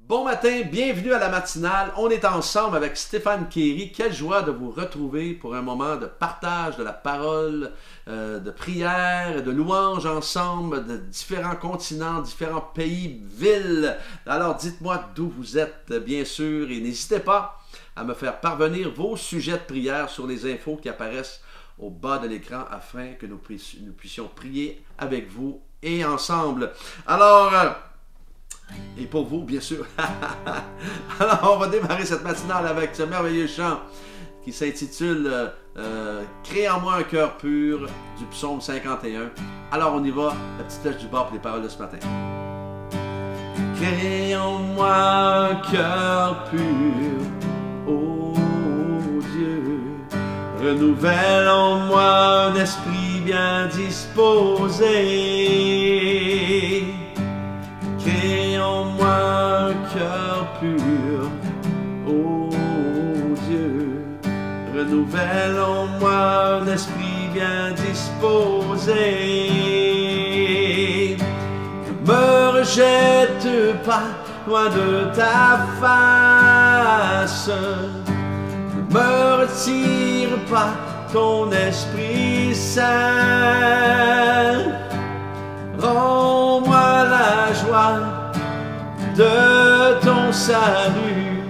Bon matin, bienvenue à la matinale. On est ensemble avec Stéphane Kéry. Quelle joie de vous retrouver pour un moment de partage de la parole, de prière, de louange ensemble, de différents continents, différents pays, villes. Alors dites-moi d'où vous êtes, bien sûr, et n'hésitez pas à me faire parvenir vos sujets de prière sur les infos qui apparaissent au bas de l'écran afin que nous puissions prier avec vous et ensemble. Alors, et pour vous, bien sûr. Alors, on va démarrer cette matinale avec ce merveilleux chant qui s'intitule Crée en moi un cœur pur du psaume 51. Alors, on y va, la petite touche du bord pour les paroles de ce matin. Crée en moi un cœur pur, ô Dieu. Renouvelle en moi un esprit bien disposé. Crée en moi un cœur pur, ô Dieu. Renouvelle en moi un esprit bien disposé. Ne me rejette pas loin de ta face. Ne me retire pas ton Esprit Saint. Rends-moi la joie de ton salut,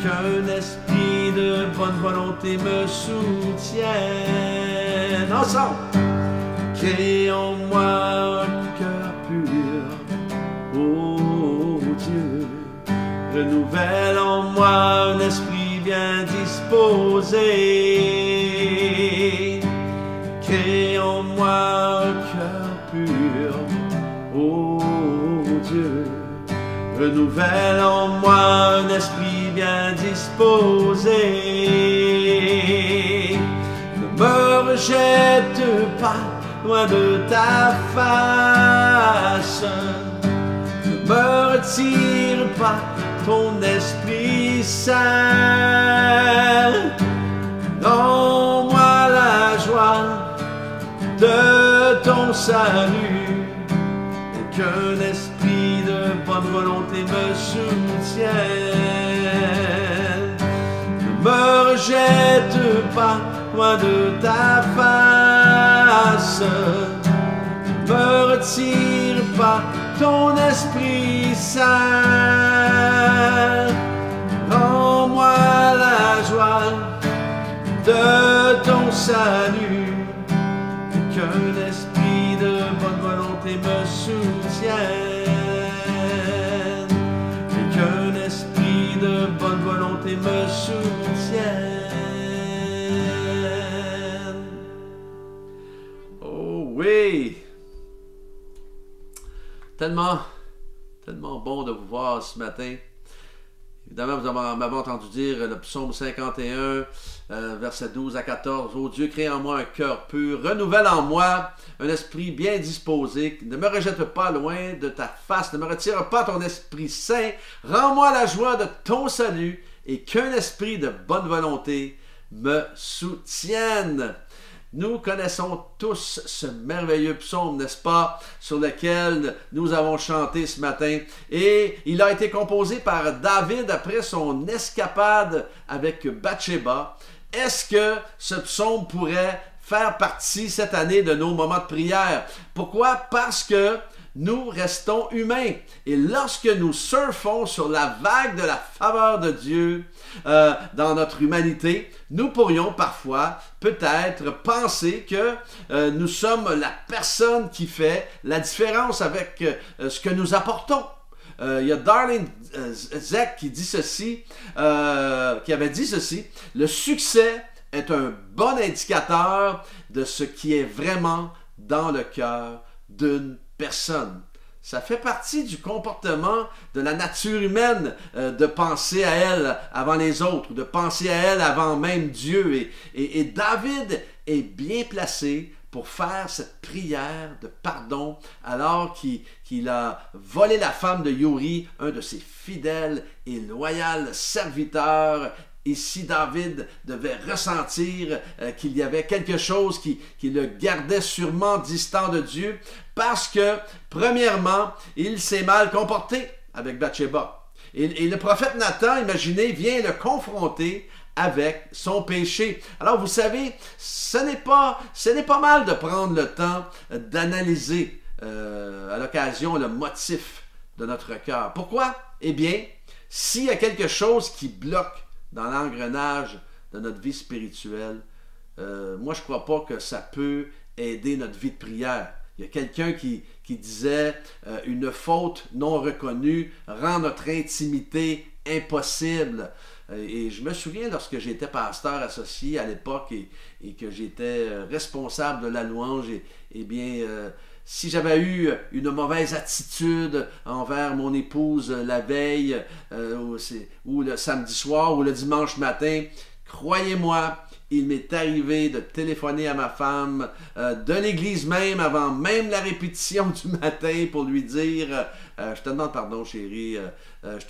qu'un esprit de bonne volonté me soutienne. Ensemble! Crée en moi un cœur pur, ô Dieu. Renouvelle en moi un esprit bien disposé. Crée en moi un cœur pur, ô Dieu. Renouvelle en moi un esprit bien disposé. Ne me rejette pas loin de ta face. Ne me retire pas ton Esprit Saint. Rends-moi la joie de ton salut, et qu'un esprit de bonne volonté me soutienne. Ne me rejette pas loin de ta face. Ne me retire pas ton Esprit Saint. Rends-moi la joie de ton salut, qu'un esprit de bonne volonté me soutienne, et qu'un esprit de bonne volonté me soutienne. Oh oui! Tellement bon de vous voir ce matin. Évidemment, vous m'avez entendu dire le psaume 51, versets 12 à 14. « Ô Dieu, crée en moi un cœur pur, renouvelle en moi un esprit bien disposé. Ne me rejette pas loin de ta face, ne me retire pas ton Esprit Saint. Rends-moi la joie de ton salut et qu'un esprit de bonne volonté me soutienne. » Nous connaissons tous ce merveilleux psaume, n'est-ce pas, sur lequel nous avons chanté ce matin. Et il a été composé par David après son escapade avec Bathsheba. Est-ce que ce psaume pourrait faire partie cette année de nos moments de prière? Pourquoi? Parce que nous restons humains. Et lorsque nous surfons sur la vague de la faveur de Dieu dans notre humanité, nous pourrions parfois peut-être penser que nous sommes la personne qui fait la différence avec ce que nous apportons. Il y a Darlene Zek qui dit ceci, qui avait dit ceci: le succès est un bon indicateur de ce qui est vraiment dans le cœur d'une personne. Ça fait partie du comportement de la nature humaine de penser à elle avant les autres, de penser à elle avant même Dieu. Et David est bien placé pour faire cette prière de pardon alors qu'il a volé la femme de Uri, un de ses fidèles et loyaux serviteurs. Ici, David devait ressentir qu'il y avait quelque chose qui le gardait sûrement distant de Dieu parce que, premièrement, il s'est mal comporté avec Bathsheba. Et le prophète Nathan, imaginez, vient le confronter avec son péché. Alors vous savez, ce n'est pas mal de prendre le temps d'analyser à l'occasion le motif de notre cœur. Pourquoi? Eh bien, s'il y a quelque chose qui bloque dans l'engrenage de notre vie spirituelle, moi je ne crois pas que ça peut aider notre vie de prière. Il y a quelqu'un qui disait une faute non reconnue rend notre intimité impossible. Et je me souviens lorsque j'étais pasteur associé à l'époque et que j'étais responsable de la louange, et bien, si j'avais eu une mauvaise attitude envers mon épouse la veille, ou le samedi soir, ou le dimanche matin, croyez-moi, il m'est arrivé de téléphoner à ma femme de l'église même, avant même la répétition du matin, pour lui dire je te demande pardon chérie,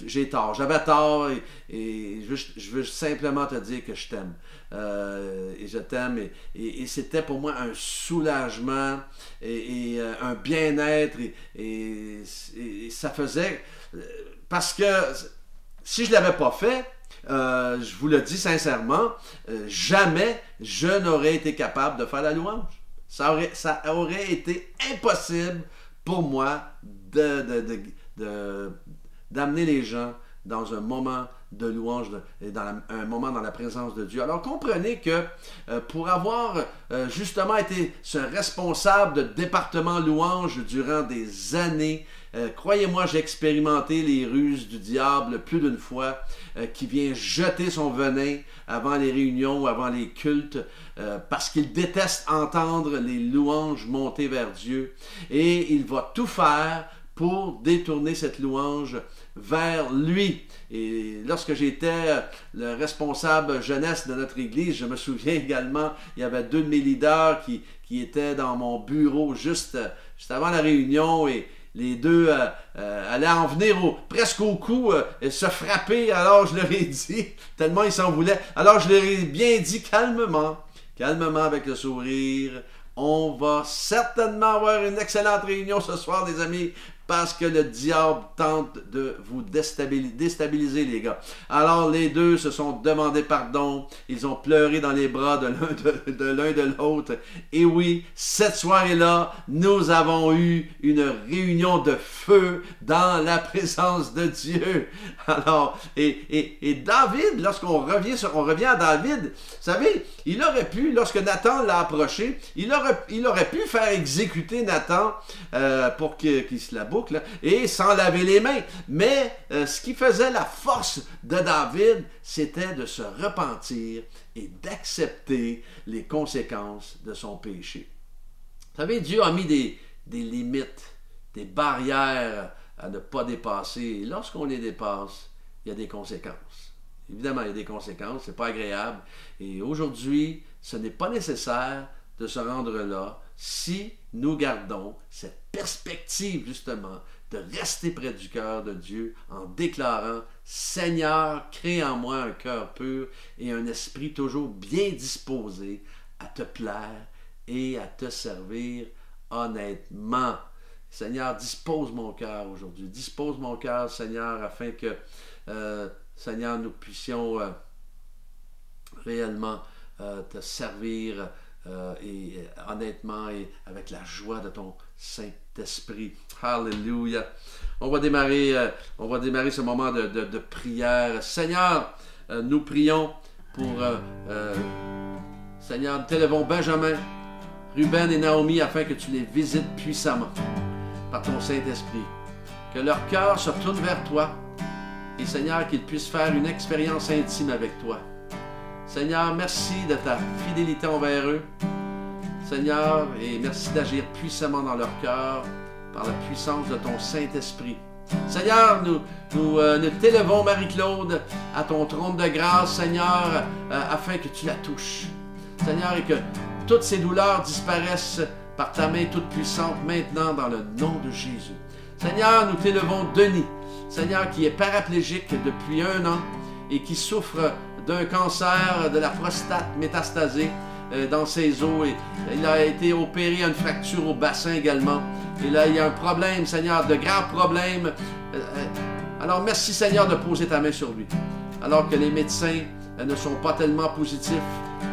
j'ai tort, j'avais tort, et je veux simplement te dire que je t'aime. Et je t'aime, et c'était pour moi un soulagement et un bien-être, et ça faisait, parce que si je ne l'avais pas fait, je vous le dis sincèrement, jamais je n'aurais été capable de faire la louange. Ça aurait été impossible pour moi d'amener les gens dans un moment de louange, un moment dans la présence de Dieu. Alors comprenez que pour avoir justement été ce responsable de département louange durant des années, croyez-moi, j'ai expérimenté les ruses du diable plus d'une fois, qui vient jeter son venin avant les réunions ou avant les cultes, parce qu'il déteste entendre les louanges monter vers Dieu, et il va tout faire pour détourner cette louange vers lui. Et lorsque j'étais le responsable jeunesse de notre église, je me souviens également, il y avait 2 de mes leaders qui étaient dans mon bureau juste avant la réunion, et les deux allaient en venir presque au cou, se frapper. Alors je leur ai dit, tellement ils s'en voulaient, alors je leur ai bien dit calmement avec le sourire, on va certainement avoir une excellente réunion ce soir, les amis, parce que le diable tente de vous déstabiliser, les gars. Alors les deux se sont demandé pardon, ils ont pleuré dans les bras de l'un de l'autre. Et oui, cette soirée-là, nous avons eu une réunion de feu dans la présence de Dieu. Alors, et David, lorsqu'on revient à David, vous savez, il aurait pu, lorsque Nathan l'a approché, il aurait pu faire exécuter Nathan pour qu'il se la boucle, et sans laver les mains. Mais ce qui faisait la force de David, c'était de se repentir et d'accepter les conséquences de son péché. Vous savez, Dieu a mis des limites, des barrières à ne pas dépasser. Et lorsqu'on les dépasse, il y a des conséquences. Évidemment, il y a des conséquences, c'est pas agréable. Et aujourd'hui, ce n'est pas nécessaire de se rendre là si nous gardons cette perspective justement de rester près du cœur de Dieu en déclarant « Seigneur, crée en moi un cœur pur et un esprit toujours bien disposé à te plaire et à te servir honnêtement. » Seigneur, dispose mon cœur aujourd'hui. Dispose mon cœur, Seigneur, afin que, Seigneur, nous puissions réellement te servir et honnêtement et avec la joie de ton Saint-Esprit. Alléluia. On va démarrer ce moment de prière. Seigneur, nous prions pour, Seigneur, nous t'élevons Benjamin, Ruben et Naomi afin que tu les visites puissamment par ton Saint-Esprit. Que leur cœur se tourne vers toi et Seigneur, qu'ils puissent faire une expérience intime avec toi. Seigneur, merci de ta fidélité envers eux. Seigneur, et merci d'agir puissamment dans leur cœur par la puissance de ton Saint-Esprit. Seigneur, nous t'élevons, Marie-Claude, à ton trône de grâce, Seigneur, afin que tu la touches. Seigneur, et que toutes ces douleurs disparaissent par ta main toute puissante maintenant dans le nom de Jésus. Seigneur, nous t'élevons Denis, Seigneur, qui est paraplégique depuis 1 an et qui souffre d'un cancer de la prostate métastasé dans ses os, et il a été opéré à une fracture au bassin également. Et là, il y a un problème, Seigneur, de graves problèmes. Alors merci Seigneur de poser ta main sur lui. Alors que les médecins ne sont pas tellement positifs,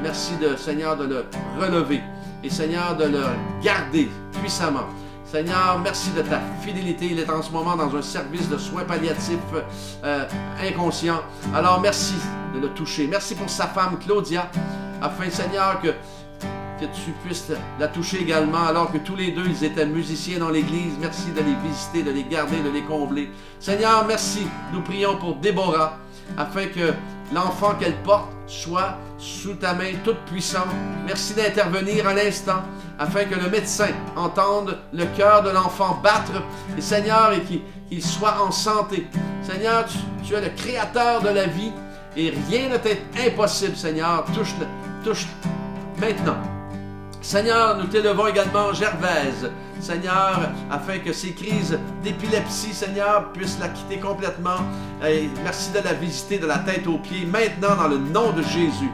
merci Seigneur de le relever et Seigneur de le garder puissamment. Seigneur, merci de ta fidélité. Il est en ce moment dans un service de soins palliatifs inconscient. Alors merci de le toucher. Merci pour sa femme Claudia, afin Seigneur que tu puisses la toucher également, alors que tous les deux, ils étaient musiciens dans l'Église. Merci de les visiter, de les garder, de les combler. Seigneur, merci. Nous prions pour Déborah, afin que l'enfant qu'elle porte soit sous ta main toute puissante. Merci d'intervenir à l'instant, afin que le médecin entende le cœur de l'enfant battre, et Seigneur, et qu'il soit en santé. Seigneur, tu es le créateur de la vie, et rien ne t'est impossible, Seigneur. Touche maintenant. Seigneur, nous t'élevons également Gervaise, Seigneur, afin que ces crises d'épilepsie, Seigneur, puissent la quitter complètement. Et merci de la visiter de la tête aux pieds, maintenant dans le nom de Jésus.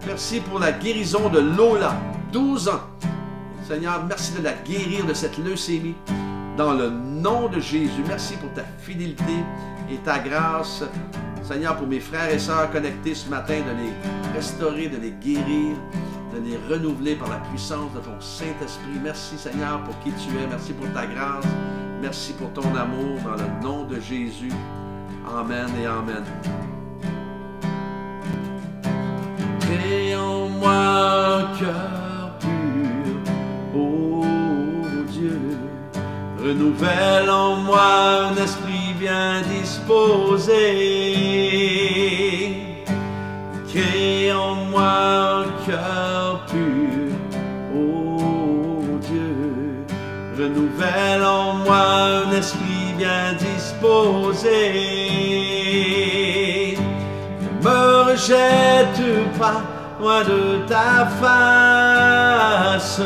Merci pour la guérison de Lola, 12 ans. Seigneur, merci de la guérir de cette leucémie, dans le nom de Jésus. Merci pour ta fidélité et ta grâce. Seigneur, pour mes frères et sœurs connectés ce matin, de les restaurer, de les guérir, de les renouveler par la puissance de ton Saint-Esprit. Merci Seigneur pour qui tu es. Merci pour ta grâce. Merci pour ton amour dans le nom de Jésus. Amen et Amen. Crée en moi un cœur pur, ô Dieu. Renouvelle en moi un esprit bien disposé. Crée en moi un cœur pur, ô Dieu. Renouvelle en moi un esprit bien disposé. Ne me rejette pas loin de ta face.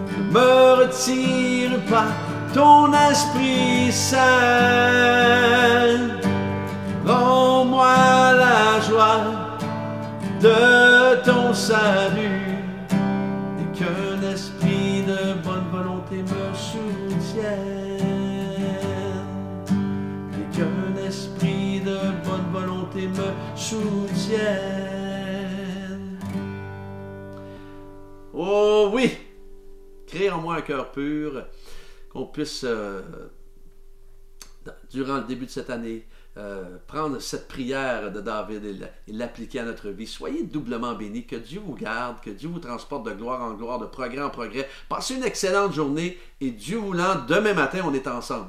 Ne me retire pas ton Esprit Saint. Rends-moi la joie de ton salut, et qu'un esprit de bonne volonté me soutienne, et qu'un esprit de bonne volonté me soutienne. Oh oui, crée en moi un cœur pur, qu'on puisse, durant le début de cette année, prendre cette prière de David et l'appliquer à notre vie. Soyez doublement bénis, que Dieu vous garde, que Dieu vous transporte de gloire en gloire, de progrès en progrès. Passez une excellente journée et Dieu voulant, demain matin, on est ensemble.